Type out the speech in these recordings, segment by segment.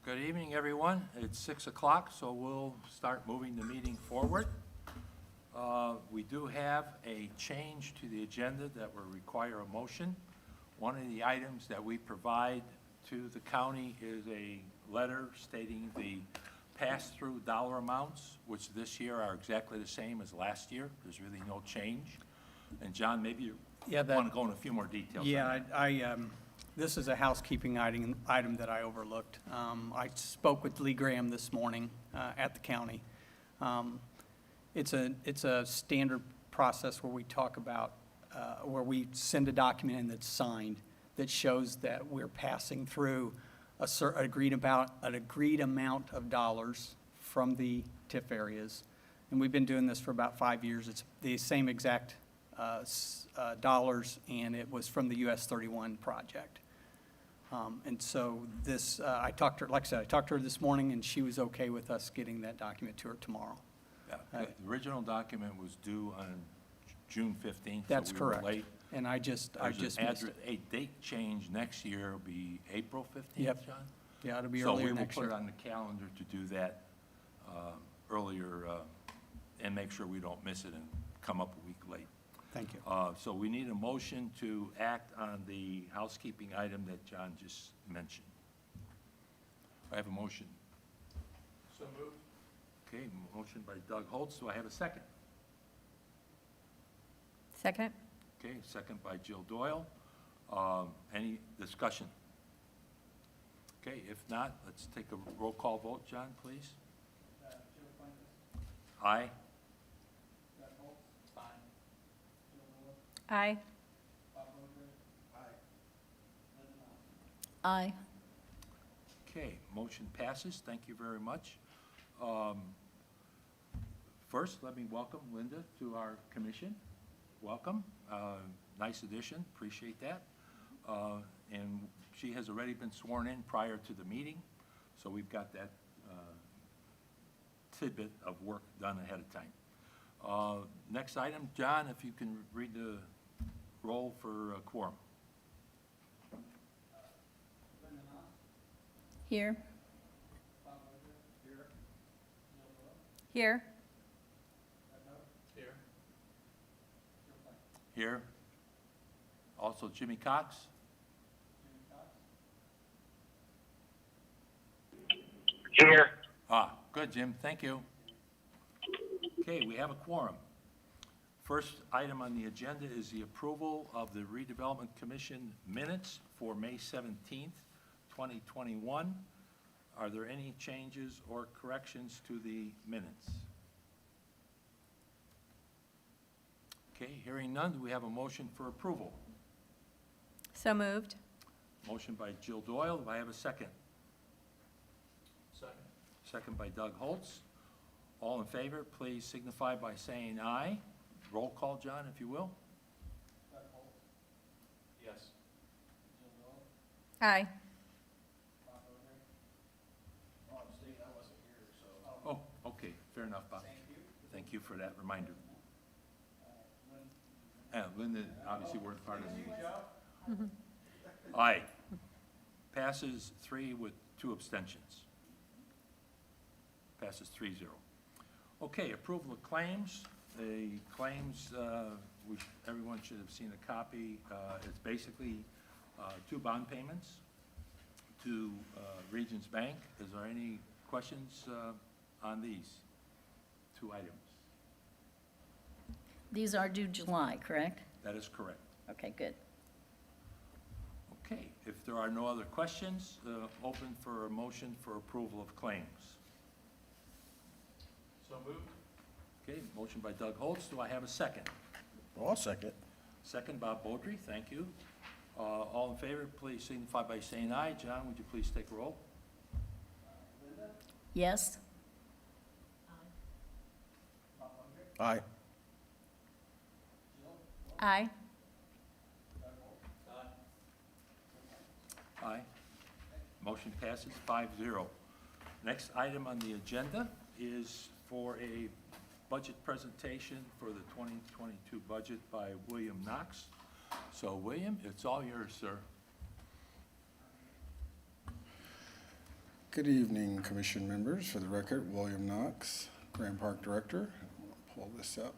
Good evening, everyone. It's 6 o'clock, so we'll start moving the meeting forward. We do have a change to the agenda that will require a motion. One of the items that we provide to the county is a letter stating the pass-through dollar amounts, which this year are exactly the same as last year. There's really no change. And John, maybe you want to go into a few more details. Yeah, this is a housekeeping item that I overlooked. I spoke with Lee Graham this morning at the county. It's a standard process where we talk about, where we send a document in that's signed that shows that we're passing through an agreed amount of dollars from the TIF areas. And we've been doing this for about 5 years. It's the same exact dollars, and it was from the US 31 project. And so this, I talked to her, like I said, I talked to her this morning, and she was okay with us getting that document to her tomorrow. Yeah, the original document was due on June 15th. That's so we were correct. late. And I just missed it. A date change next year will be April 15th, Yep. John? Yeah, it'll be earlier next So we will put year. it on the calendar to do that earlier and make sure we don't miss it and come up a week late. Thank you. So we need a motion to act on the housekeeping item that John just mentioned. I have a motion. So moved. Okay, motion by Doug Holtz. Do I have a second? Second? Okay, second by Jill Doyle. Any discussion? Okay, if not, let's take a roll call vote. John, please. Aye. Aye. Aye. Okay, motion passes. Thank you very much. First, let me welcome Linda to our commission. Welcome. Nice addition. Appreciate that. And she has already been sworn in prior to the meeting, so we've got that tidbit of work done ahead of time. Next item, John, if you can read the roll for quorum. Here. Here. Here. Here. Also Jimmy Cox. Here. Good, Jim, thank you. Okay, we have a quorum. First item on the agenda is the approval of the Redevelopment Commission minutes for May 17th, 2021. Are there any changes or corrections to the minutes? Okay, hearing none, do we have a motion for approval? So moved. Motion by Jill Doyle, do I have a second? Second. Second by Doug Holtz. All in favor, please signify by saying aye. Roll call, John, if you will. Yes. Aye. Oh, okay, fair enough, Bob. Thank you for that reminder. Linda, obviously, weren't part of the meeting. Aye. Passes 3 with 2 abstentions. Passes 3-0. Okay, approval of claims. The claims, everyone should have seen a copy. It's basically 2 bond payments to Regions Bank. Is there any questions on these 2 items? These are due July, correct? That is correct. Okay, good. Okay, if there are no other questions, open for a motion for approval of claims. So moved. Okay, motion by Doug Holtz. Do I have a second? I'll second. Second, Bob Beaudry. Thank you. All in favor, please signify by saying aye. John, would you please take a roll? Yes? Aye. Aye. Aye. Motion passes 5-0. Next item on the agenda is for a budget presentation for the 2022 budget by William Knox. So, William, it's all yours, sir. Good evening, Commission members. For the record, William Knox, Grand Park Director. I'll pull this up.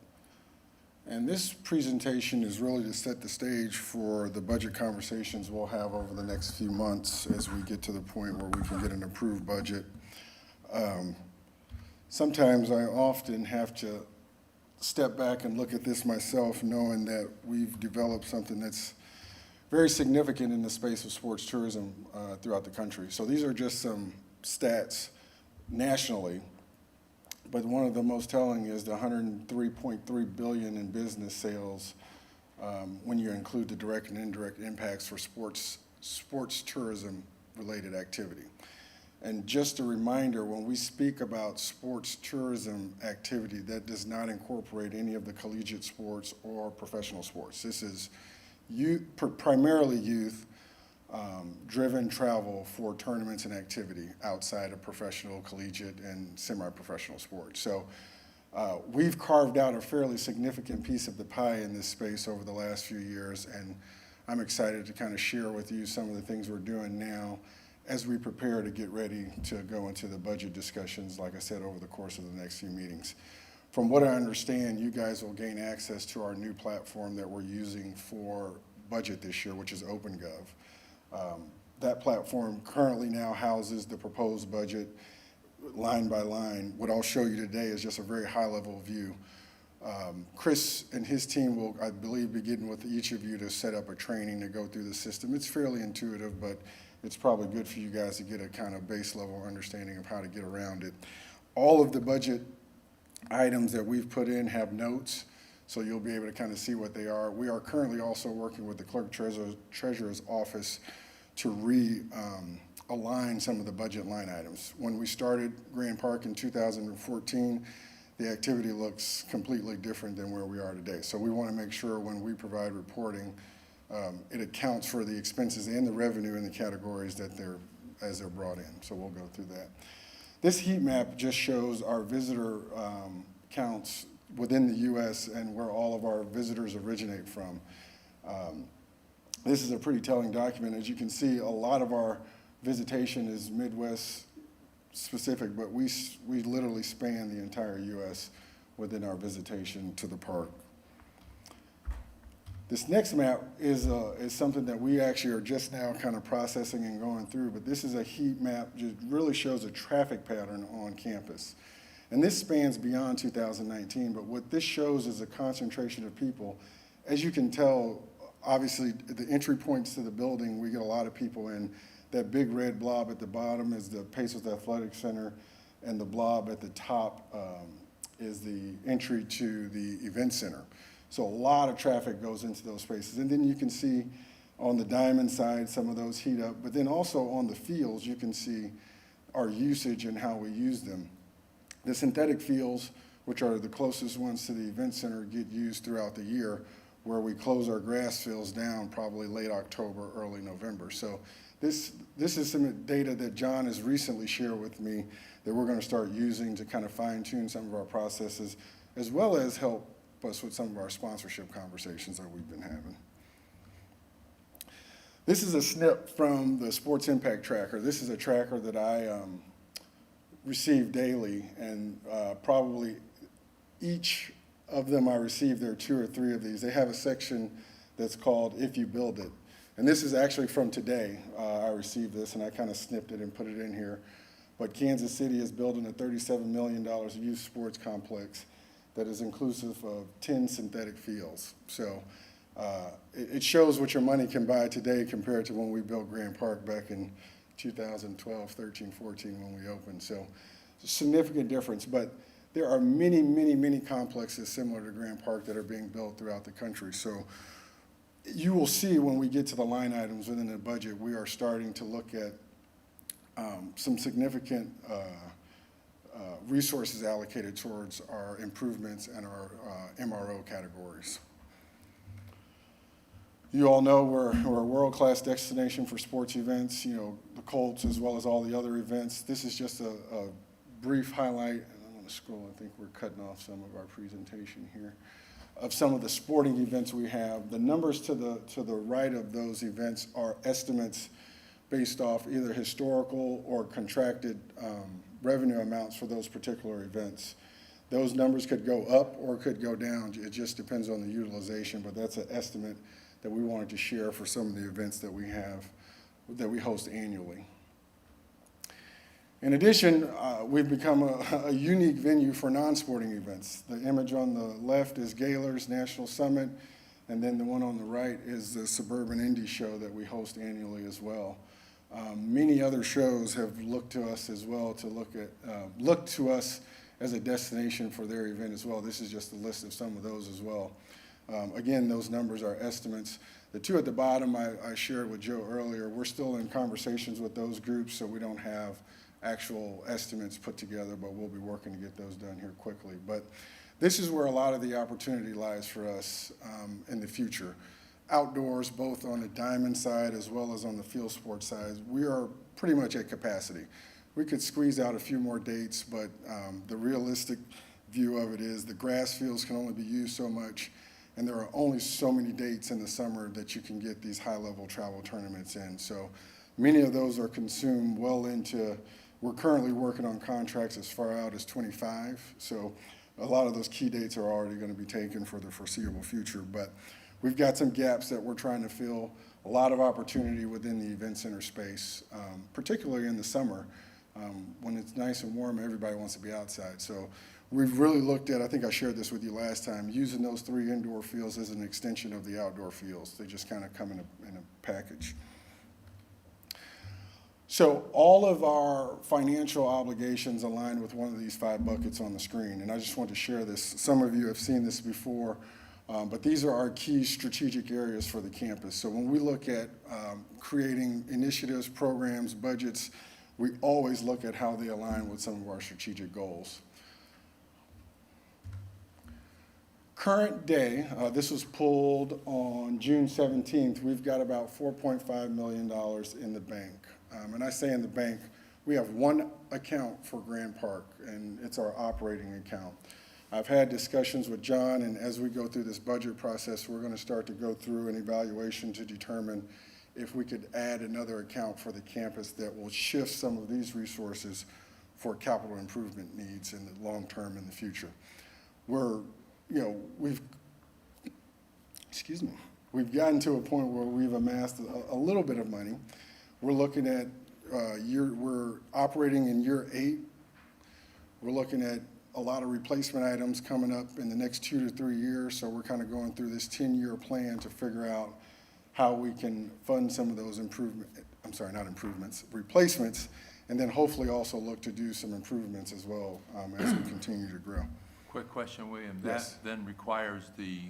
And this presentation is really to set the stage for the budget conversations we'll have over the next few months as we get to the point where we can get an approved budget. Sometimes I often have to step back and look at this myself, knowing that we've developed something that's very significant in the space of sports tourism throughout the country. So these are just some stats nationally, but one of the most telling is the $103.3 billion in business sales when you include the direct and indirect impacts for sports tourism related activity. And just a reminder, when we speak about sports tourism activity, that does not incorporate any of the collegiate sports or professional sports. This is primarily youth driven travel for tournaments and activity outside of professional, collegiate, and semi-professional sports. So we've carved out a fairly significant piece of the pie in this space over the last few years, and I'm excited to kind of share with you some of the things we're doing now as we prepare to get ready to go into the budget discussions, like I said, over the course of the next few meetings. From what I understand, you guys will gain access to our new platform that we're using for budget this year, which is OpenGov. That platform currently now houses the proposed budget line by line. What I'll show you today is just a very high-level view. Chris and his team will, I believe, begin with each of you to set up a training to go through the system. It's fairly intuitive, but it's probably good for you guys to get a kind of base level understanding of how to get around it. All of the budget items that we've put in have notes, so you'll be able to kind of see what they are. We are currently also working with the Clerk Treasurer's Office to realign some of the budget line items. When we started Grand Park in 2014, the activity looks completely different than where we are today. So we want to make sure when we provide reporting, it accounts for the expenses and the revenue in the categories that they're brought in. So we'll go through that. This heat map just shows our visitor counts within the U.S. and where all of our visitors originate from. This is a pretty telling document. As you can see, a lot of our visitation is Midwest specific, but we literally span the entire U.S. within our visitation to the park. This next map is something that we actually are just now kind of processing and going through, but this is a heat map, just really shows a traffic pattern on campus. And this spans beyond 2019, but what this shows is a concentration of people. As you can tell, obviously, the entry points to the building, we get a lot of people in. That big red blob at the bottom is the Pacers Athletic Center, and the blob at the top is the entry to the event center. So a lot of traffic goes into those spaces. And then you can see on the diamond side, some of those heat up, but then also on the fields, you can see our usage and how we use them. The synthetic fields, which are the closest ones to the event center, get used throughout the year, where we close our grass fields down probably late October, early November. So this is some data that John has recently shared with me that we're going to start using to kind of fine tune some of our processes, as well as help us with some of our sponsorship conversations that we've been having. This is a snip from the Sports Impact Tracker. This is a tracker that I receive daily, and probably each of them I receive, there are 2 or 3 of these. They have a section that's called If You Build It. And this is actually from today. I received this and I kind of snipped it and put it in here. But Kansas City is building a $37 million youth sports complex that is inclusive of 10 synthetic fields. So it shows what your money can buy today compared to when we built Grand Park back in 2012, 13, 14 when we opened. So it's a significant difference. But there are many, many, many complexes similar to Grand Park that are being built throughout the country. So you will see when we get to the line items within the budget, we are starting to look at some significant resources allocated towards our improvements and our MRO categories. You all know we're a world-class destination for sports events, you know, the Colts as well as all the other events. This is just a brief highlight, and I'm going to scroll, I think we're cutting off some of our presentation here, of some of the sporting events we have. The numbers to the right of those events are estimates based off either historical or contracted revenue amounts for those particular events. Those numbers could go up or could go down. It just depends on the utilization, but that's an estimate that we wanted to share for some of the events that we have, that we host annually. In addition, we've become a unique venue for non-sporting events. The image on the left is Gaylor's National Summit, and then the one on the right is the Suburban Indie Show that we host annually as well. Many other shows have looked to us as well to look to us as a destination for their event as well. This is just a list of some of those as well. Again, those numbers are estimates. The two at the bottom I shared with Joe earlier. We're still in conversations with those groups, so we don't have actual estimates put together, but we'll be working to get those done here quickly. But this is where a lot of the opportunity lies for us in the future. Outdoors, both on the diamond side as well as on the field sports side, we are pretty much at capacity. We could squeeze out a few more dates, but the realistic view of it is the grass fields can only be used so much, and there are only so many dates in the summer that you can get these high-level travel tournaments in. So many of those are consumed well into, we're currently working on contracts as far out as 25, so a lot of those key dates are already going to be taken for the foreseeable future. But we've got some gaps that we're trying to fill, a lot of opportunity within the event center space, particularly in the summer. When it's nice and warm, everybody wants to be outside. So we've really looked at, I think I shared this with you last time, using those 3 indoor fields as an extension of the outdoor fields. They just kind of come in a package. So all of our financial obligations align with one of these 5 buckets on the screen. And I just want to share this. Some of you have seen this before, but these are our key strategic areas for the campus. So when we look at creating initiatives, programs, budgets, we always look at how they align with some of our strategic goals. Current day, this was pulled on June 17th, we've got about $4.5 million in the bank. And I say in the bank, we have one account for Grand Park, and it's our operating account. I've had discussions with John, and as we go through this budget process, we're going to start to go through an evaluation to determine if we could add another account for the campus that will shift some of these resources for capital improvement needs in the long term in the future. We've gotten to a point where we've amassed a little bit of money. We're looking at we're operating in year 8. We're looking at a lot of replacement items coming up in the next 2 to 3 years. So we're kind of going through this 10-year plan to figure out how we can fund some of those replacements, and then hopefully also look to do some improvements as well as we continue to grow. Quick question, William. Yes. That then requires the,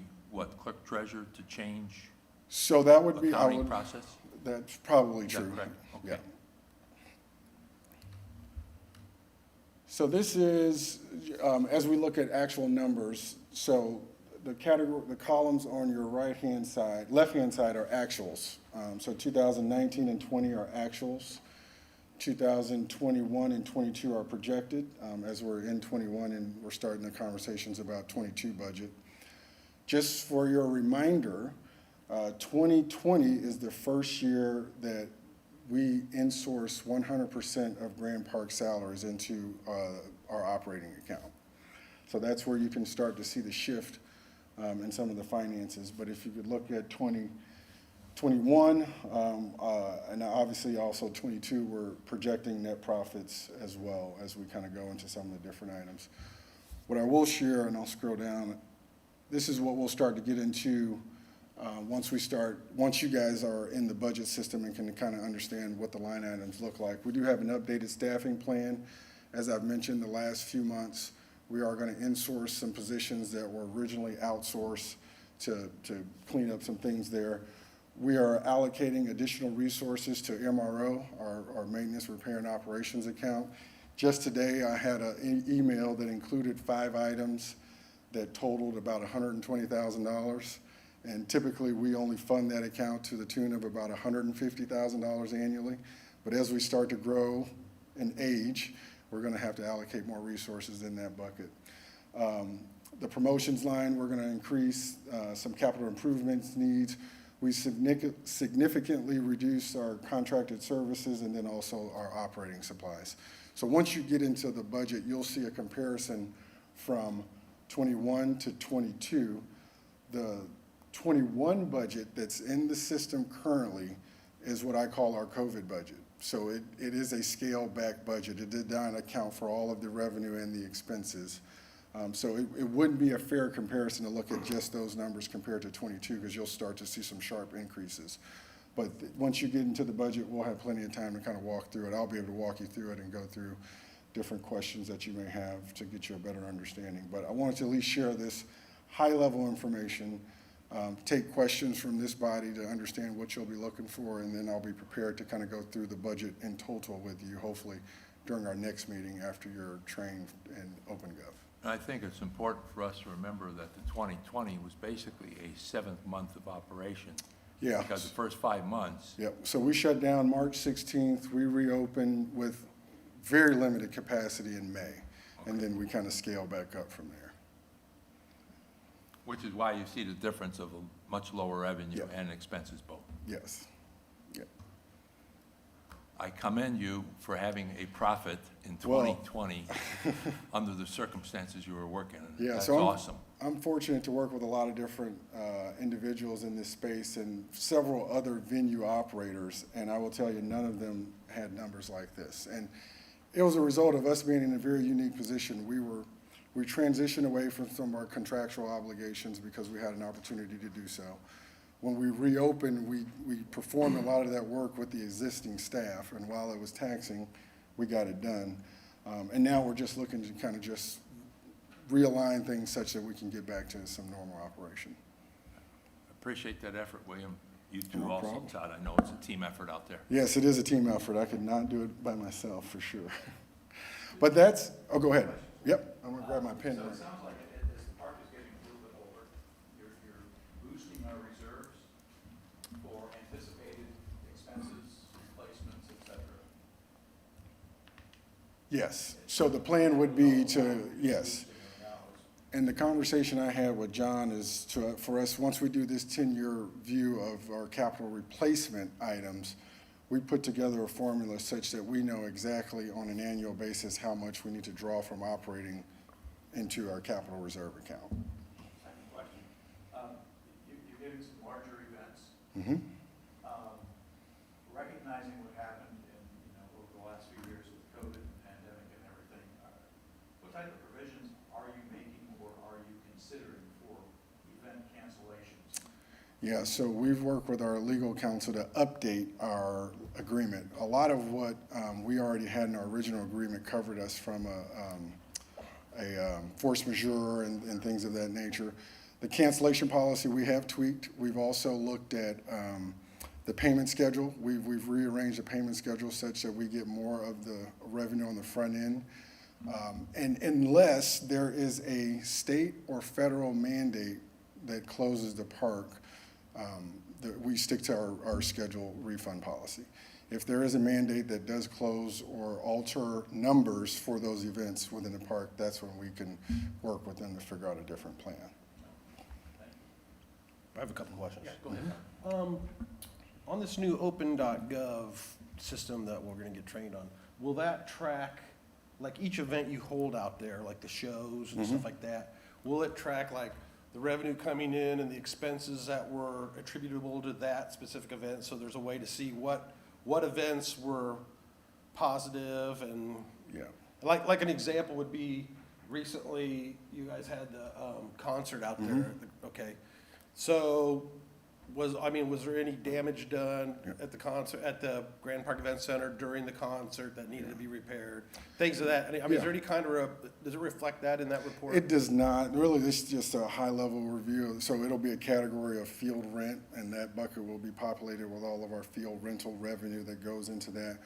clerk treasurer to change So that would be, accounting process? that's probably Is that true. correct? Yeah. Okay. So this is, as we look at actual numbers, so the columns on your left-hand side are actuals. So 2019 and 20 are actuals. 2021 and 22 are projected, as we're in 21 and we're starting the conversations about 22 budget. Just for your reminder, 2020 is the first year that we insource 100% of Grand Park salaries into our operating account. So that's where you can start to see the shift in some of the finances. But if you could look at 2021, and obviously also 22, we're projecting net profits as well as we kind of go into some of the different items. What I will share, and I'll scroll down, this is what we'll start to get into once you guys are in the budget system and can kind of understand what the line items look like. We do have an updated staffing plan. As I've mentioned the last few months, we are going to insource some positions that were originally outsourced to clean up some things there. We are allocating additional resources to MRO, our maintenance, repair, and operations account. Just today, I had an email that included 5 items that totaled about $120,000. And typically, we only fund that account to the tune of about $150,000 annually. But as we start to grow and age, we're going to have to allocate more resources in that bucket. The promotions line, we're going to increase some capital improvements needs. We significantly reduced our contracted services and then also our operating supplies. So once you get into the budget, you'll see a comparison from 21 to 22. The 21 budget that's in the system currently is what I call our COVID budget. So it is a scaled-back budget. It did not account for all of the revenue and the expenses. So it wouldn't be a fair comparison to look at just those numbers compared to 22, because you'll start to see some sharp increases. But once you get into the budget, we'll have plenty of time to kind of walk through it. I'll be able to walk you through it and go through different questions that you may have to get you a better understanding. But I wanted to at least share this high-level information, take questions from this body to understand what you'll be looking for, and then I'll be prepared to kind of go through the budget in total with you, hopefully during our next meeting after you're trained in OpenGov. And I think it's important for us to remember that the 2020 was basically a 7th month of operation. Yeah. Because the first 5 months, Yep, so we shut down March 16th, we reopened with very limited capacity in May, and then we kind of scale back up from there. which is why you see the difference of a much lower revenue Yeah. and expenses both. Yes. Yep. I commend you for having a profit in Well- 2020 under the circumstances you were working in. Yeah, That's so awesome. I'm fortunate to work with a lot of different individuals in this space and several other venue operators, and I will tell you, none of them had numbers like this. And it was a result of us being in a very unique position. We transitioned away from some of our contractual obligations because we had an opportunity to do so. When we reopened, we performed a lot of that work with the existing staff, and while it was taxing, we got it done. And now we're just looking to kind of just realign things such that we can get back to some normal operation. Appreciate that effort, William. You too No also, problem. Todd. I know it's a team effort out there. Yes, it is a team effort. I could not do it by myself, for sure. But that's, oh, go ahead. Yep, I'm gonna grab my pen. So right it now. sounds like as the park is getting a little bit older, you're boosting our reserves for anticipated expenses, replacements, et cetera. Yes, so the plan would be to, yes. And the conversation I had with John is for us, once we do this 10-year view of our capital replacement items, we put together a formula such that we know exactly on an annual basis how much we need to draw from operating into our capital reserve account. Second question. You're getting some larger events. Mhm. Recognizing what happened over the last few years with COVID and pandemic and everything, what type of provisions are you making or are you considering for event cancellations? Yeah, so we've worked with our legal counsel to update our agreement. A lot of what we already had in our original agreement covered us from a force majeure and things of that nature. The cancellation policy we have tweaked. We've also looked at the payment schedule. We've rearranged the payment schedule such that we get more of the revenue on the front end. And unless there is a state or federal mandate that closes the park, we stick to our schedule refund policy. If there is a mandate that does close or alter numbers for those events within the park, that's when we can work with them to figure out a different plan. I have a couple questions. Go ahead. On this new open.gov system that we're gonna get trained on, will that track, like each event you hold out there, like the shows and stuff like that, will it track like the revenue coming in and the expenses that were attributable to that specific event? So there's a way to see what events were positive and Yeah. like an example would be recently you guys had the concert out there. Okay. So was there any damage done at the concert, at the Grand Park Event Center during the concert that needed to be repaired? Things of that. I mean, is there any kind of, does it reflect that in that report? It does not. Really, this is just a high-level review. So it'll be a category of field rent, and that bucket will be populated with all of our field rental revenue that goes into that.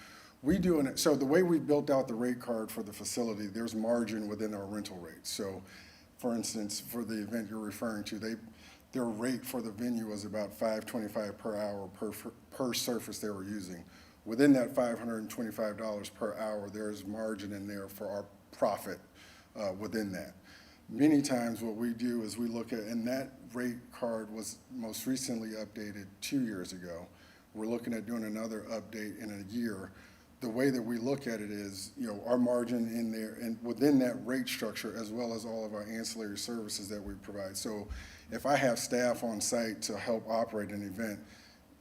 So the way we built out the rate card for the facility, there's margin within our rental rates. So, for instance, for the event you're referring to, their rate for the venue was about $525 per hour per surface they were using. Within that $525 per hour, there is margin in there for our profit within that. Many times what we do is we look at, and that rate card was most recently updated 2 years ago. We're looking at doing another update in a year. The way that we look at it is, our margin in there and within that rate structure, as well as all of our ancillary services that we provide. So if I have staff on site to help operate an event,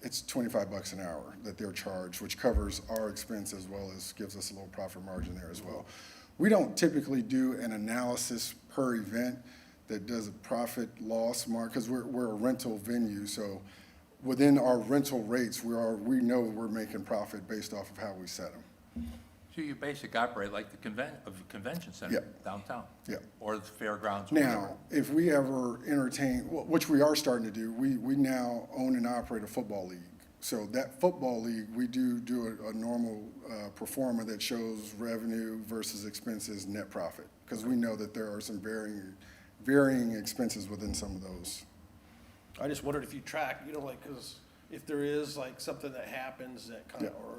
it's $25 an hour that they're charged, which covers our expense as well as gives us a little profit margin there as well. We don't typically do an analysis per event that does a profit loss mark, because we're a rental venue, so within our rental rates, we know we're making profit based off of how we set them. So you basically operate like the convention center Yeah. downtown? Yeah. Or the fairgrounds, or whatever? Now, if we ever entertain, which we are starting to do, we now own and operate a football league. So that football league, we do a normal performer that shows revenue versus expenses, net profit, because we know that there are some varying expenses within some of those. I just wondered if you track, because if there is like something that happens that kind of, Yeah. or,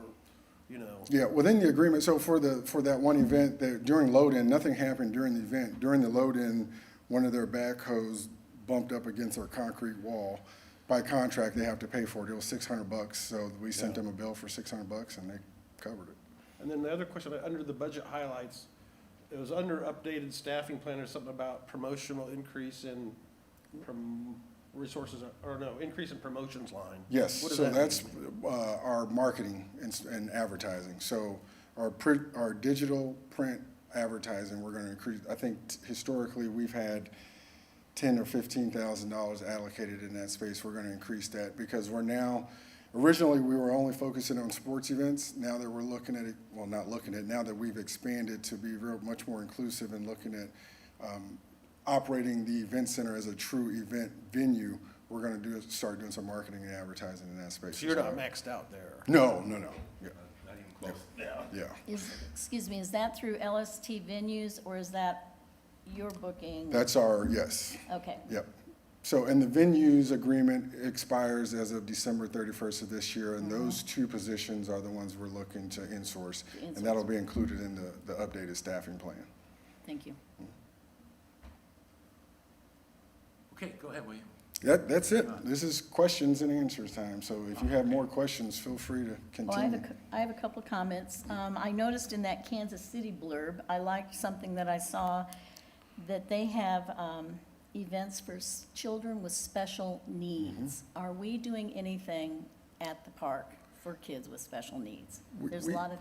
Yeah, within the agreement, so for that one event, during load-in, nothing happened during the event. During the load-in, one of their backhoes bumped up against our concrete wall. By contract, they have to pay for it. It was $600, so we sent them a bill for $600, and they covered it. And then the other question, under the budget highlights, it was under updated staffing plan or something about promotional increase in resources, or no, increase in promotions line. Yes, What does so that that's mean? our marketing and advertising. So our digital print advertising, we're going to increase. I think historically, we've had $10,000 or $15,000 allocated in that space. We're going to increase that because originally we were only focusing on sports events. Now that we're looking at it, well, not looking at, now that we've expanded to be much more inclusive and looking at operating the event center as a true event venue, we're going to start doing some marketing and advertising in that space. So you're as not well. maxed out there? No. Yeah. Not even close. Yeah. Yeah. Excuse me, is that through LST venues, or is that your booking? That's yes. Okay, Yep. So, and the venues agreement expires as of December 31st of this year, and those two positions are the ones we're looking to insource. And that'll be included in the updated staffing plan. thank you. Okay, go ahead, William. That's it. This is questions and answers time. So if you have more questions, feel free to Well, continue. I have a couple of comments. I noticed in that Kansas City blurb, I liked something that I saw, that they have events for children with special needs. Are we doing anything at the park for kids with special needs? There's a lot of,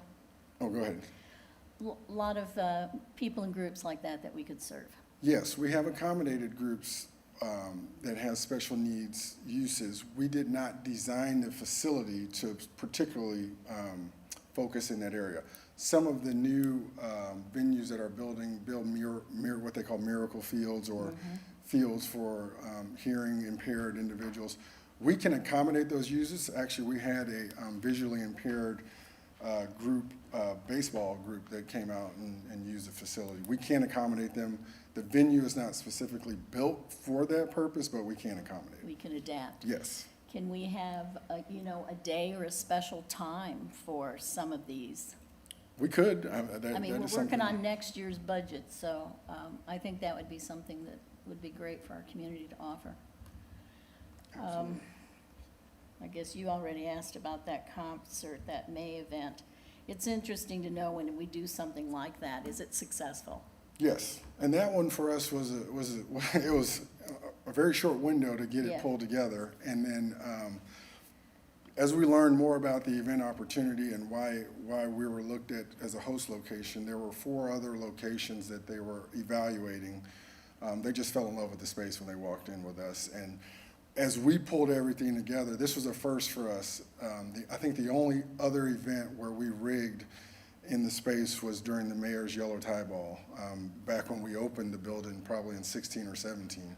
Oh, go ahead. people and groups like that we could serve. Yes, we have accommodated groups that have special needs uses. We did not design the facility to particularly focus in that area. Some of the new venues that are build what they call miracle fields or fields for hearing impaired individuals. We can accommodate those uses. Actually, we had a visually impaired baseball group that came out and used the facility. We can accommodate them. The venue is not specifically built for that purpose, but we can accommodate. We can adapt. Yes. Can we have, a day or a special time for some of these? We could. I mean, we're working on next year's budget, so I think that would be something that would be great for our community to offer. I guess you already asked about that concert, that May event. It's interesting to know when we do something like that, is it successful? Yes, and that one for us was a very short window to get it Yeah. pulled together. And then as we learned more about the event opportunity and why we were looked at as a host location, there were 4 other locations that they were evaluating. They just fell in love with the space when they walked in with us. And as we pulled everything together, this was a first for us. I think the only other event where we rigged in the space was during the mayor's Yellow Tie Ball, back when we opened the building, probably in 16 or 17.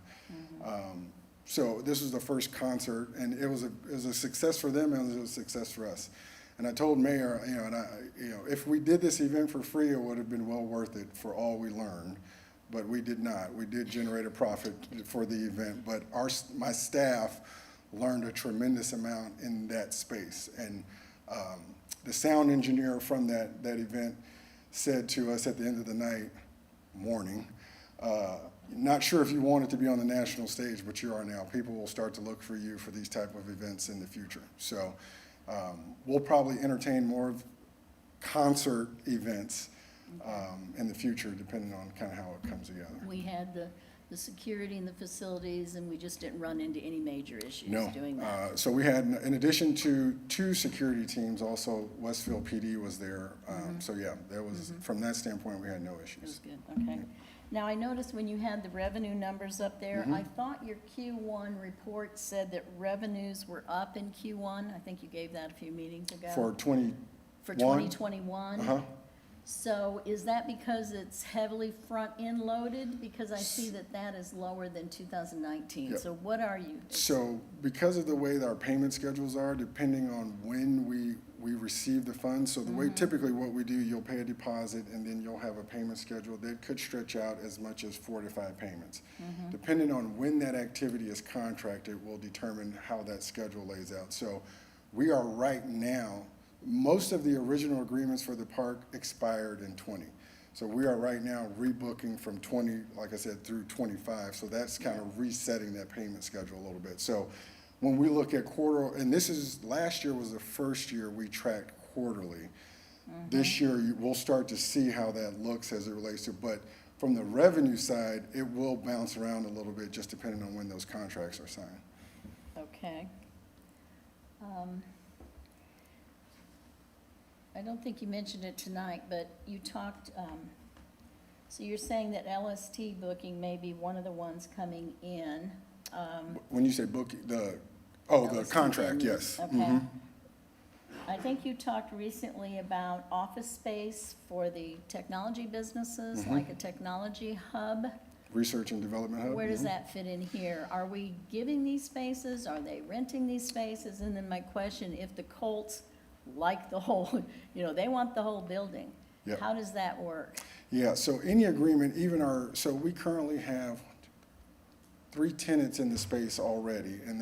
So this was the first concert, and it was a success for them, and it was a success for us. And I told Mayor, if we did this event for free, it would have been well worth it for all we learned. But we did not. We did generate a profit for the event, but my staff learned a tremendous amount in that space. And the sound engineer from that event said to us at the end of the morning, Not sure if you wanted to be on the national stage, but you are now. People will start to look for you for these type of events in the future. So we'll probably entertain more of concert events in the future, depending on kind of how it comes together. We had the security and the facilities, and we just didn't run into any major issues No. doing that. So we had, in addition to 2 security teams, also Westfield PD was there. So yeah, there was, from that standpoint, we had no It was issues. good, okay. Now, I noticed when you had the revenue numbers up there, I thought your Q1 report said that revenues were up in Q1. I think you gave that a few meetings ago. For 20, For one? 2021. uh-huh. So is that because it's heavily front-end loaded? Because I see that that is lower than 2019. Yep. So what are you? So because of the way that our payment schedules are, depending on when we receive the funds, so the way typically what we do, you'll pay a deposit and then you'll have a payment schedule that could stretch out as much as 4 to 5 payments. Depending on when that activity is contracted will determine how that schedule lays out. So we are right now, most of the original agreements for the park expired in 20. So we are right now rebooking from 20, like I said, through 25. So that's kind of resetting that payment schedule a little bit. So when we look at quarter, and this is, last year was the first year we tracked quarterly. This year, we'll start to see how that looks as it relates to, but from the revenue side, it will bounce around a little bit just depending on when those contracts are signed. Okay. I don't think you mentioned it tonight, but you talked, so you're saying that LST booking may be one of the ones coming in. When you say booking, the LST contract, venues. yes. Okay. Mhm. I think you talked recently about office space for the technology businesses, like a technology hub. Research and Development Hub. Where does mhm. that fit in here? Are we giving these spaces? Are they renting these spaces? And then my question, if the Colts like the whole, they want the whole building, Yep. how does that work? Yeah, so any agreement, so we currently have 3 tenants in the space already, and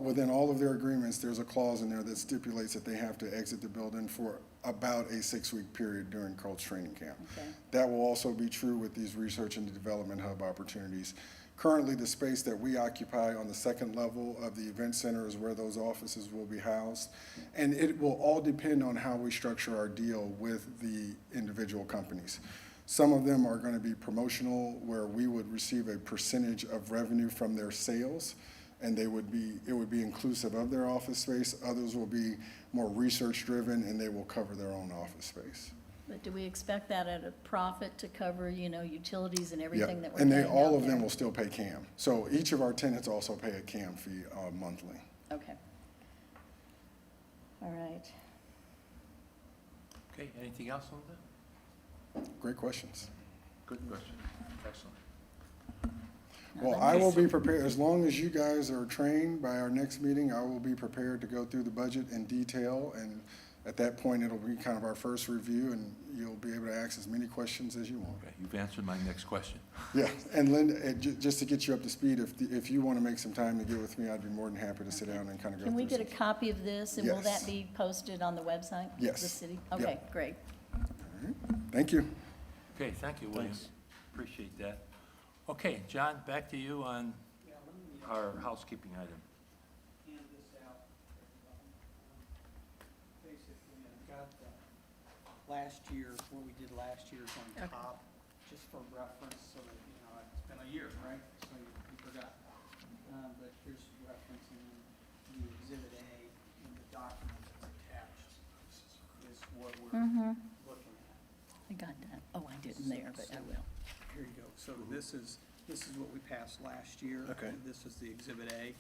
within all of their agreements, there's a clause in there that stipulates that they have to exit the building for about a 6-week period during Colts training camp. Okay. That will also be true with these Research and Development Hub opportunities. Currently, the space that we occupy on the 2nd level of the event center is where those offices will be housed. And it will all depend on how we structure our deal with the individual companies. Some of them are going to be promotional, where we would receive a percentage of revenue from their sales, and it would be inclusive of their office space. Others will be more research-driven, and they will cover their own office space. But do we expect that at a profit to cover, utilities and Yeah, everything that we're and paying all out of them there? will still pay CAM. So each of our tenants also pay a CAM fee monthly. Okay. All right. Okay, anything else on that? Great questions. Good question. Excellent. Well, I will be prepared, as long as you guys are trained by our next meeting, I will be prepared to go through the budget in detail. And at that point, it'll be kind of our first review, and you'll be able to ask as many questions as you want. Okay, you've answered my next question. Yeah, and Linda, just to get you up to speed, if you want to make some time to get with me, I'd be more than happy to sit down and kind of go through. Can we get a some- copy of this, and will Yes. that be posted on the website? Yes. The city? Yep. Okay, great. Thank you. Okay, thank you, William. Appreciate that. Okay, John, back to you on our housekeeping item. Hand this out. Basically, I've got last year, what we did last year is on Okay. top, just for reference, so that, it's been a year, right? So you forgot. But here's referencing the Exhibit A in the document that's attached is what we're looking at. I got that. Oh, I didn't there, but I will. Here you go. So this is what we passed last year. Okay. This is the Exhibit A.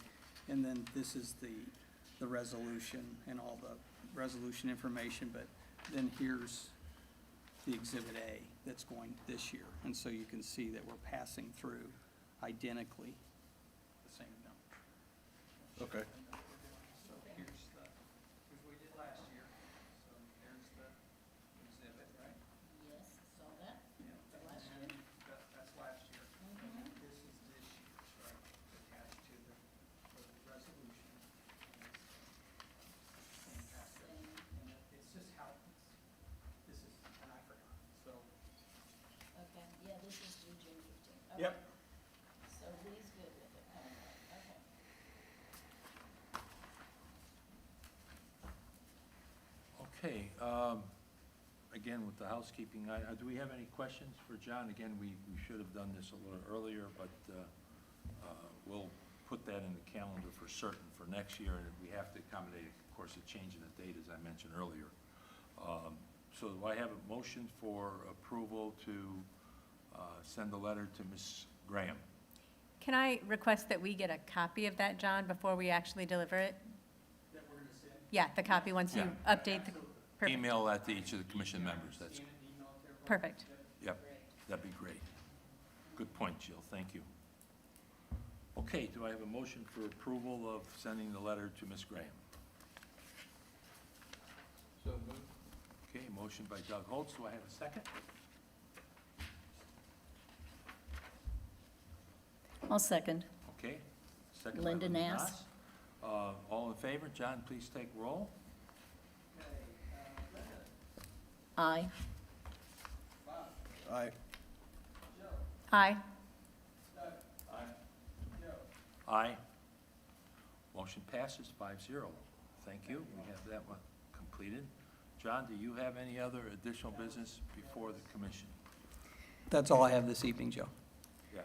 And then this is the resolution and all the resolution information. But then here's the Exhibit A that's going this year. And so you can see that we're passing through identically the same number. Okay. So here's what we did last year. So there's the exhibit, right? Yes, saw that. Yeah, that's last year. That's last year. This is this year, right, attached to the resolution. And it's just how, this is, and I forgot, so. Okay, yeah, this is due June 15th. Yep. Again, with the housekeeping, do we have any questions for John? Again, we should have done this a little earlier, but we'll put that in the calendar for certain for next year, and we have to accommodate, of course, a change in the date, as I mentioned earlier. So do I have a motion for approval to send a letter to Ms. Graham? Can I request that we get a copy of that, John, before we actually deliver it? That we're gonna send? Yeah, the copy, once you Yeah. update the, perfect, Email that to each of the commission members. That's, Scan it, email it to everybody? perfect. yep, that'd be great. Good point, Jill, thank you. Okay, do I have a motion for approval of sending the letter to Ms. Graham? So moved. Okay, motion by Doug Holtz, do I have a second? I'll second. Okay, second by Linda Linda Nass. All in favor, John, please take roll. Aye. Aye. Aye. Aye. Motion passes 5-0. Thank you, we have that one completed. John, do you have any other additional business before the commission? That's all I have this evening, Joe. Yeah,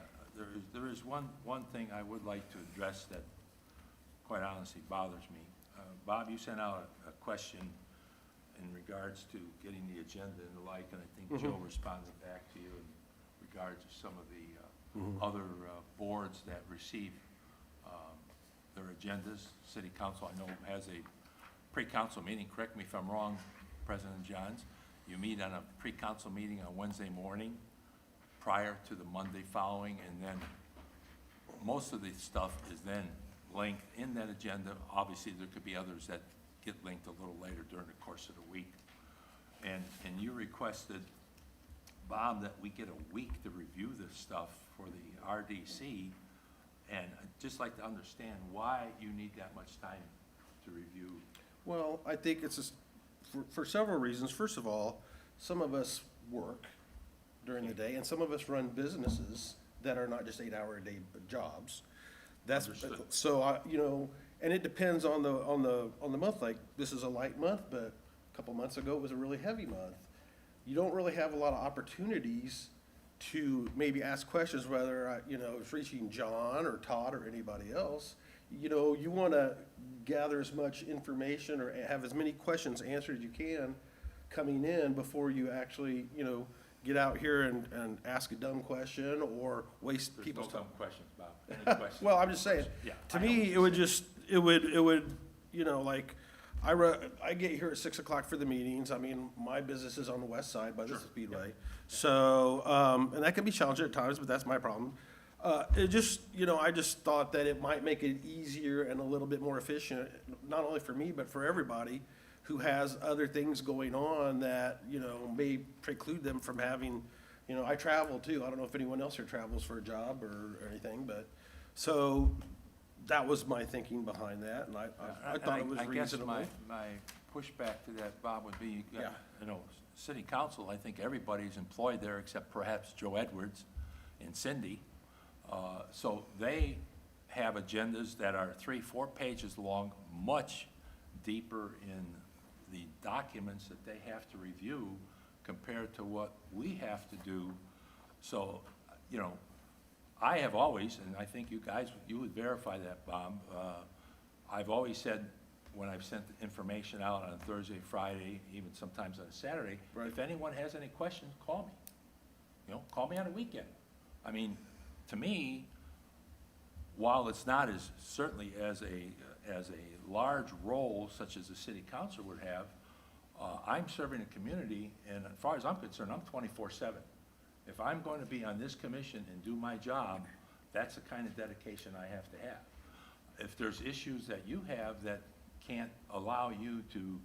there is one thing I would like to address that, quite honestly, bothers me. Bob, you sent out a question in regards to getting the agenda and the like, and I think Joe responded back to you in regards to some of the other boards that receive their agendas. City Council, I know, has a pre-council meeting. Correct me if I'm wrong, President Johns. You meet on a pre-council meeting on Wednesday morning prior to the Monday following, and then most of the stuff is then linked in that agenda. Obviously, there could be others that get linked a little later during the course of the week. And you requested, Bob, that we get a week to review this stuff for the RDC, and I'd just like to understand why you need that much time to review. Well, I think it's just for several reasons. First of all, some of us work during the day, and some of us run businesses that are not just 8-hour-a-day jobs. That's, Understood. so, you know, and it depends on the month. Like, this is a light month, but a couple months ago, it was a really heavy month. You don't really have a lot of opportunities to maybe ask questions, whether, you know, it's reaching John or Todd or anybody else. You know, you want to gather as much information or have as many questions answered as you can coming in before you actually, you know, get out here and ask a dumb question or waste There's no people's time. dumb questions, Bob. Any questions? Well, I'm just saying, Yeah, to I know what me, you're it would saying. just, it would, you know, like, I get here at 6 o'clock for the meetings. I mean, my business is on the west side by the Sure. Speedway. So, and that can be challenging at times, but that's my problem. It just, you know, I just thought that it might make it easier and a little bit more efficient, not only for me, but for everybody who has other things going on that, you know, may preclude them from having, you know, I travel too. I don't know if anyone else here travels for a job or anything, but, so that was my thinking behind that, and I thought it was I guess reasonable. my pushback to that, Bob, would be, Yeah. you know, city council, I think everybody's employed there except perhaps Joe Edwards and Cindy. So they have agendas that are 3-4 pages long, much deeper in the documents that they have to review compared to what we have to do. So, you know, I have always, and I think you guys, you would verify that, Bob, I've always said, when I've sent information out on Thursday, Friday, even sometimes on Saturday, Right. if anyone has any questions, call me. You know, call me on a weekend. I mean, to me, while it's not as, certainly as a large role such as the city council would have, I'm serving a community, and as far as I'm concerned, I'm 24/7. If I'm going to be on this commission and do my job, that's the kind of dedication I have to have. If there's issues that you have that can't allow you to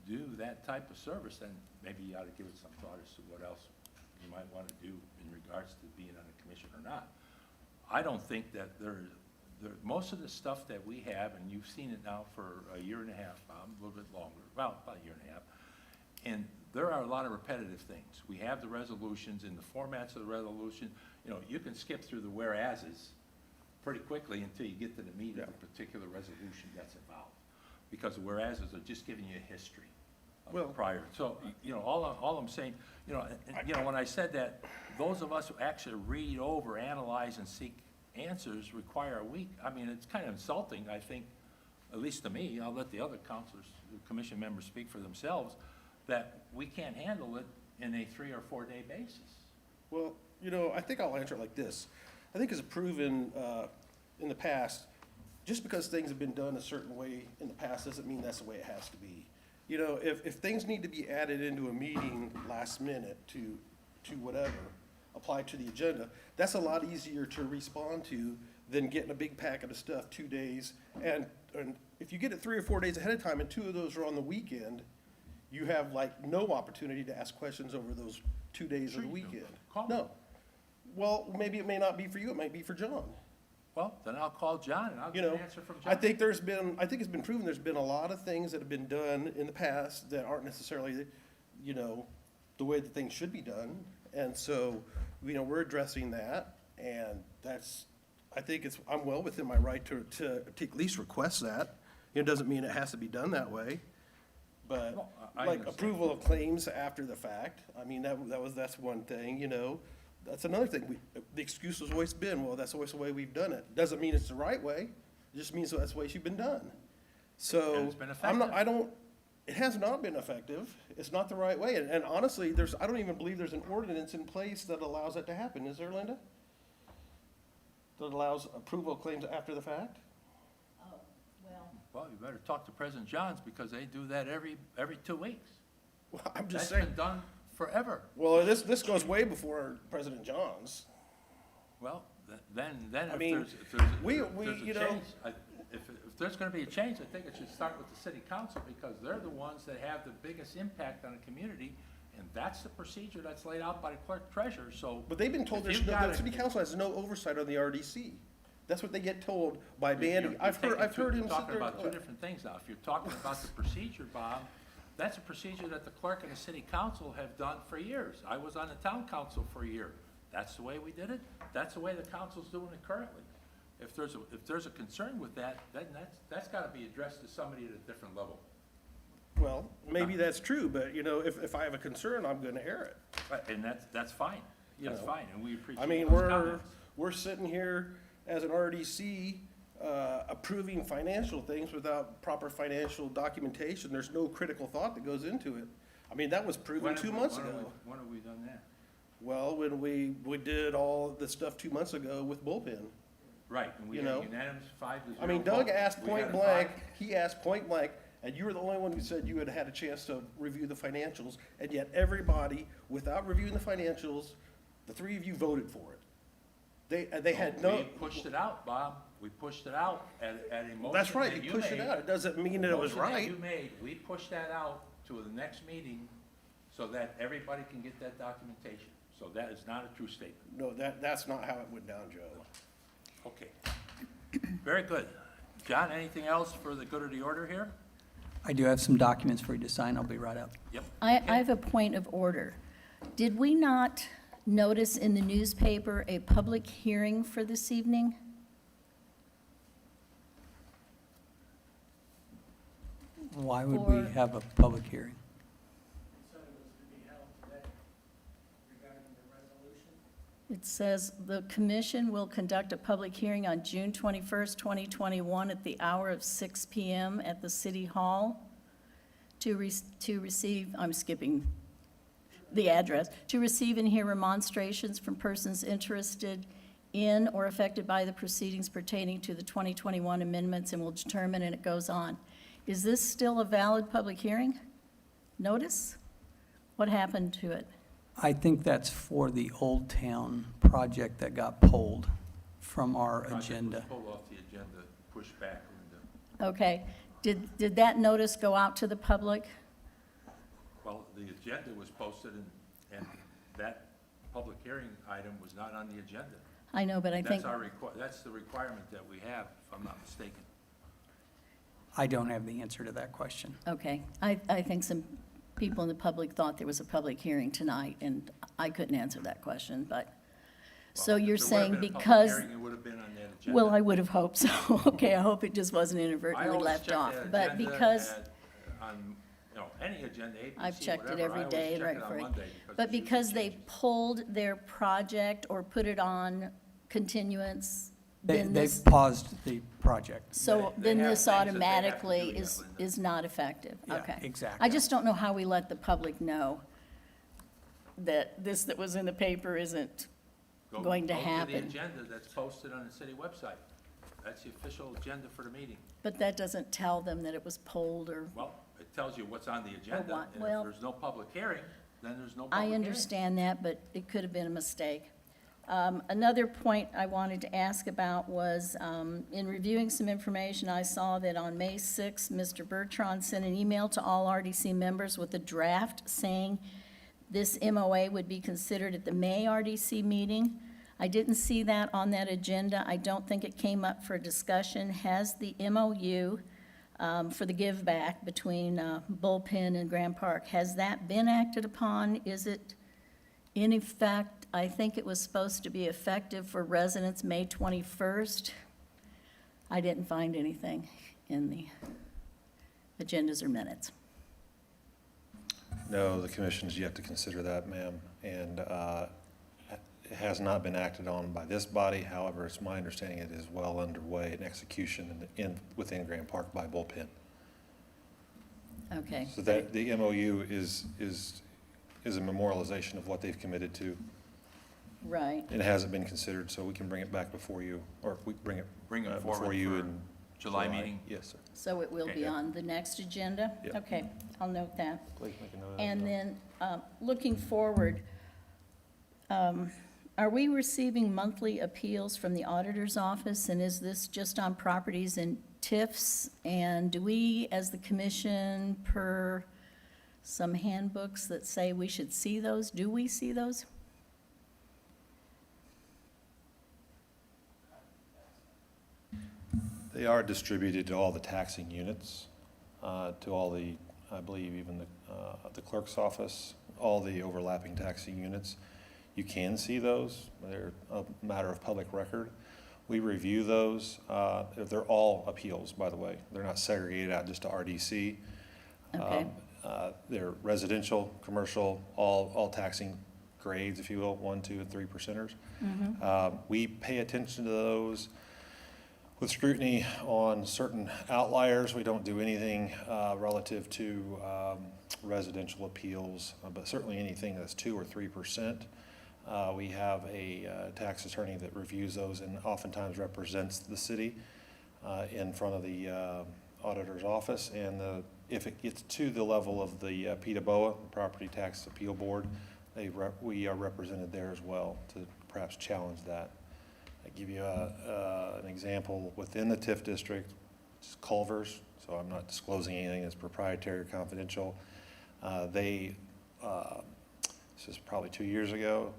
do that type of service, then maybe you ought to give it some thought as to what else you might want to do in regards to being on a commission or not. I don't think that most of the stuff that we have, and you've seen it now for a year and a half, Bob, a little bit longer, well, about a year and a half, and there are a lot of repetitive things. We have the resolutions in the formats of the resolution. You know, you can skip through the whereases pretty quickly until you get to the meat of the particular resolution that's involved. Because the whereases are just giving you a history. Well- prior. So, all I'm saying, when I said that, those of us who actually read over, analyze, and seek answers require a week, I mean, it's kind of insulting, I think, at least to me, I'll let the other councilors, the commission members speak for themselves, that we can't handle it in a 3 or 4 day basis. Well, I think I'll answer it like this. I think it's proven in the past, just because things have been done a certain way in the past doesn't mean that's the way it has to be. If things need to be added into a meeting last minute to whatever, apply to the agenda, that's a lot easier to respond to than getting a big packet of stuff 2 days. And if you get it 3 or 4 days ahead of time and 2 of those are on the weekend, you have like no opportunity to ask questions over those 2 days Sure of the you do. weekend. Call me. No. Well, maybe it may not be for you, it might be for John. Well, then I'll call John and I'll get an answer from John. I think it's been proven there's been a lot of things that have been done in the past that aren't necessarily, the way that things should be done. And so, we're addressing that, and I'm well within my right to at least request that. It doesn't mean it has to be done that way, but No, I like understand. approval of claims after the fact, I mean, that's one thing, That's another thing. The excuse has always been, well, that's always the way we've done it. Doesn't mean it's the right way. It just means that's the way it's been done. So. And it's been It has not been effective. It's not the right way. And honestly, I don't even believe there's an ordinance in place that allows that to happen. Is there, Linda? That allows approval of claims after the fact? Oh, well, Well, you better talk to President Johns, because they do that every 2 weeks. Well, I'm just That's saying. been done forever. Well, this goes way before President Johns. Well, then I if mean, there's a you know- change, if there's gonna be a change, I think it should start with the city council, because they're the ones that have the biggest impact on the community, and that's the procedure that's laid out by the clerk treasurer, so. But they've been told if the you've got city council has no oversight on the RDC. That's what they get told by banning. You're I've heard him You're sit talking there. about two different things now. If you're talking about the procedure, Bob, that's a procedure that the clerk and the city council have done for years. I was on the town council for a year. That's the way we did it. That's the way the council's doing it currently. If there's a concern with that, then that's gotta be addressed to somebody at a different level. Well, maybe that's true, but if I have a concern, I'm gonna air it. Right, and that's fine. That's know. fine, and we appreciate I mean, those comments. we're sitting here as an RDC, approving financial things without proper financial documentation. There's no critical thought that goes into it. I mean, that was proven 2 months ago. When have we done that? Well, when we did all the stuff 2 months ago with bullpen. Right, and we You had know. unanimous 5-0. I mean, Doug vote. asked We had point a blank, 5. he asked point blank, and you were the only one who said you had had a chance to review the financials, and yet everybody, without reviewing the financials, the 3 of you voted for it. They had no. We pushed it out, Bob. We pushed it out at a motion That's right, that you you pushed it made. out. It doesn't mean that it was Motion that right. you made, we pushed that out to the next meeting so that everybody can get that documentation. So that is not a true statement. No, that's not how it went down, Joe. Okay. Very good. John, anything else for the good of the order here? I do have some documents for you to sign. I'll be right up. Yep. I have a point of order. Did we not notice in the newspaper a public hearing for this evening? Why would we For- have a public hearing? It says, "The commission will conduct a public hearing on June 21st, 2021, at the hour of 6 PM at the City Hall to receive," I'm skipping the address, "to receive and hear remonstrations from persons interested in or affected by the proceedings pertaining to the 2021 amendments, and will determine," and it goes on. Is this still a valid public hearing? Notice? What happened to it? I think that's for the Old Town project that got pulled from our Project was agenda. pulled off the agenda, pushed back, Linda. Okay. Did that notice go out to the public? Well, the agenda was posted and that public hearing item was not on the agenda. I know, but I think, That's the requirement that we have, if I'm not mistaken. I don't have the answer to that question. okay. I think some people in the public thought there was a public hearing tonight, and I couldn't answer that question, but, so Well, if you're there saying would've been a public because, hearing, it would have been on that agenda. well, I would have hoped so. Okay, I hope it just wasn't I inadvertently always left check off. that But agenda because, on any agenda, ABC, I've checked it whatever, I every always day, check right it on for it. Monday But there's usually because they changes. pulled their project or put it on continuance, then They've this, paused the project. so They then have this things that they have to automatically do yet, is, Linda. is not effective? Yeah, Okay. exactly. I just don't know how we let the public know that this that was in the paper isn't going to Go happen. to the agenda that's posted on the city website. That's the official agenda for the meeting. But that doesn't tell them that it was pulled or, Well, it tells you what's on the agenda, what? and Well, if there's no public hearing, then there's no public I hearing. understand that, but it could have been a mistake. Another point I wanted to ask about was, in reviewing some information, I saw that on May 6th, Mr. Bertrand sent an email to all RDC members with a draft saying this MOA would be considered at the May RDC meeting. I didn't see that on that agenda. I don't think it came up for discussion. Has the MOU for the give back between Bullpen and Grand Park, has that been acted upon? Is it in effect? I think it was supposed to be effective for residents May 21st. I didn't find anything in the agendas or minutes. No, the commission's yet to consider that, ma'am, and it has not been acted on by this body. However, it's my understanding it is well underway in execution within Grand Park by Bullpen. Okay. So that, the MOU is a memorialization of what they've committed to. Right. It hasn't been considered, so we can bring it back before you, or we bring it Before before you for in July meeting? Yes, sir. So it will Okay, be good. on the next agenda? Yep. Okay, I'll note that. Please make a note of that. And then, looking forward, are we receiving monthly appeals from the auditor's office? And is this just on properties and TIFs? And do we, as the commission, per some handbooks that say we should see those, do we see those? They are distributed to all the taxing units, to all the, I believe even the clerk's office, all the overlapping taxing units. You can see those. They're a matter of public record. We review those. They're all appeals, by the way. They're not segregated out just to RDC. Okay. They're residential, commercial, all taxing grades, if you will, 1, 2, and 3 percenters. We pay attention to those with scrutiny on certain outliers. We don't do anything relative to residential appeals, but certainly anything that's 2 or 3%. We have a tax attorney that reviews those and oftentimes represents the city in front of the auditor's office. And if it gets to the level of the PTABOA, Property Tax Appeal Board, we are represented there as well to perhaps challenge that. I give you an example within the TIF district, it's Culver's, so I'm not disclosing anything that's proprietary or confidential. This is probably 2 years ago,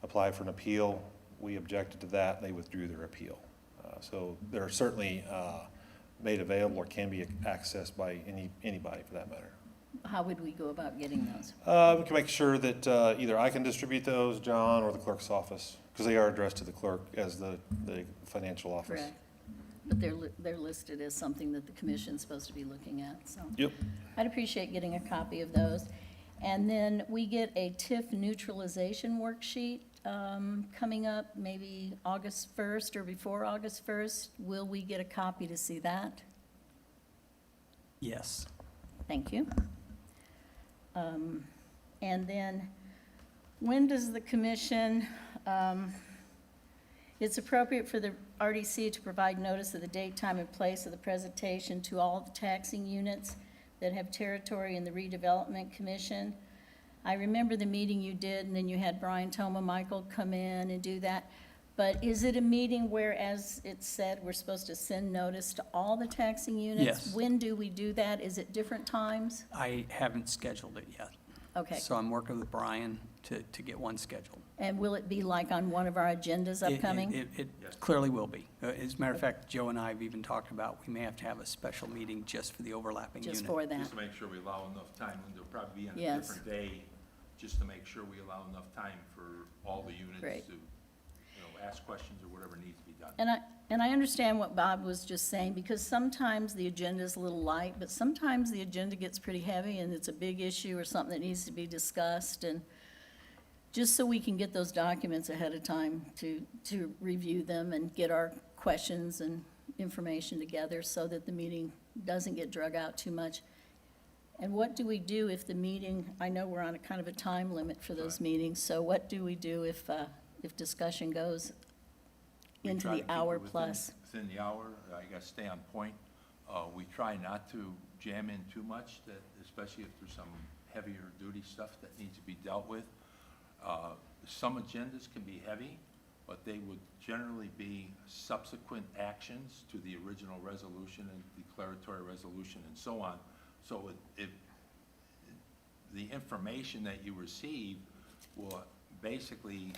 applied for an appeal. We objected to that, they withdrew their appeal. So they're certainly made available or can be accessed by anybody for that matter. How would we go about getting those? We can make sure that either I can distribute those, John, or the clerk's office, because they are addressed to the clerk as the financial office. Correct. But they're listed as something that the commission's supposed to be looking at, so. Yep. I'd appreciate getting a copy of those. And then we get a TIF neutralization worksheet coming up, maybe August 1st or before August 1st. Will we get a copy to see that? Yes. Thank you. And then, when does the commission, it's appropriate for the RDC to provide notice of the date, time, and place of the presentation to all the taxing units that have territory in the Redevelopment Commission. I remember the meeting you did, and then you had Brian Toma Michael come in and do that. But is it a meeting where, as it said, we're supposed to send notice to all the taxing units? Yes. When do we do that? Is it different times? I haven't scheduled it yet. Okay. So I'm working with Brian to get one scheduled. And will it be like on one of our agendas upcoming? It clearly will be. As a matter of fact, Joe and I have even talked about, we may have to have a special meeting just for the overlapping unit. Just for that? Just to make sure we allow enough time, and they'll probably be on a Yes. different day, just to make sure we allow enough time for all the units Great. to, ask questions or whatever needs to be done. And I understand what Bob was just saying, because sometimes the agenda is a little light, but sometimes the agenda gets pretty heavy and it's a big issue or something that needs to be discussed, and just so we can get those documents ahead of time to review them and get our questions and information together so that the meeting doesn't get drug out too much. And what do we do if the meeting, I know we're on a kind of a time limit for those meetings, so what do we do if discussion goes We into try the to keep it hour within- plus? Within the hour, I guess, stay on point. We try not to jam in too much, that, especially if there's some heavier duty stuff that needs to be dealt with. Some agendas can be heavy, but they would generally be subsequent actions to the original resolution and declaratory resolution and so on. So the information that you receive will basically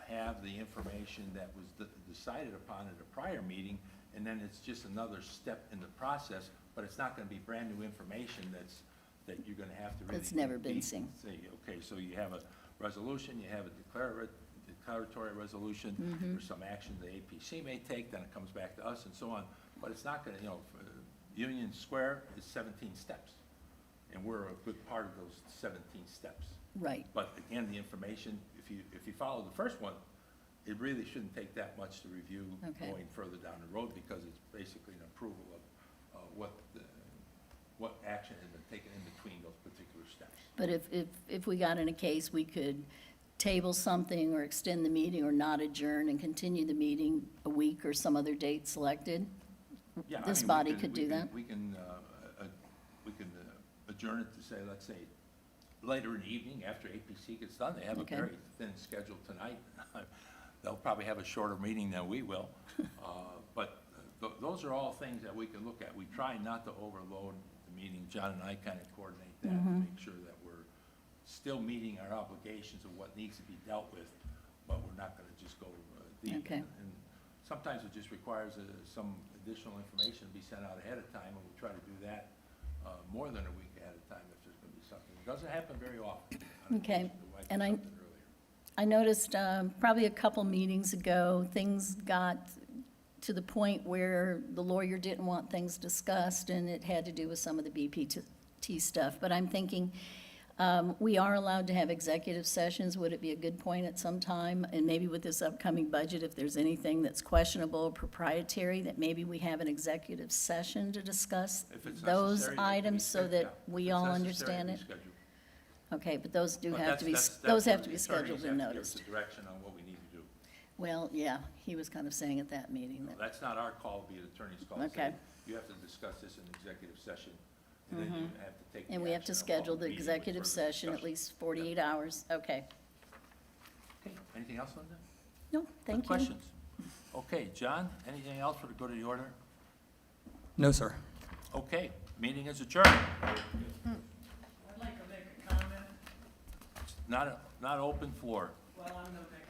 have the information that was decided upon at a prior meeting, and then it's just another step in the process, but it's not gonna be brand-new information that you're gonna have to really. That's never been deep- seen. Say, okay, so you have a resolution, you have a declaratory resolution, there's some action the APC may take, then it comes back to us and so on, but it's not gonna, Union Square is 17 steps, and we're a good part of those 17 steps. Right. But again, the information, if you follow the first one, it really shouldn't take that much to review Okay. going further down the road, because it's basically an approval of what action has been taken in between those particular steps. But if we got in a case, we could table something or extend the meeting or not adjourn and continue the meeting a week or some other date selected? Yeah, I This mean, body could do that? We can adjourn it to say, let's say, later in the evening after APC gets done. They have a Okay. very thin schedule tonight. They'll probably have a shorter meeting than we will. But those are all things that we can look at. We try not to overload the meeting. John and I kind of coordinate that to make sure that we're still meeting our obligations of what needs to be dealt with, but we're not going to just go deep. Okay. And sometimes it just requires some additional information to be sent out ahead of time, and we try to do that more than a week ahead of time if there's going to be something. It doesn't happen very often. Okay. Like And something earlier. I noticed probably a couple meetings ago, things got to the point where the lawyer didn't want things discussed, and it had to do with some of the BPT stuff. But I'm thinking, we are allowed to have executive sessions. Would it be a good point at some time? And maybe with this upcoming budget, if there's anything that's questionable or proprietary, that maybe we have an executive session to discuss If it's those necessary, that can be items so scheduled, that yeah. If we it's all necessary, understand we it? schedule. Okay, but those do But have to be, that's those where have to the be attorneys scheduled have and to give us noticed. the direction on what we need to do. Well, yeah, he was kind of saying at that meeting that, That's not our call, it'll be an attorney's call. to say, Okay. You have to discuss this in executive session, and then you have to take the and we have to action of what schedule we're the meeting with executive further session at discussion. least 48 hours. Okay. Okay, anything else, Linda? No, thank you. Questions? Okay, John, anything else for the good of the order? No, sir. Okay, meeting is adjourned. I'd like to make a comment. Not open floor. Well, I'm gonna make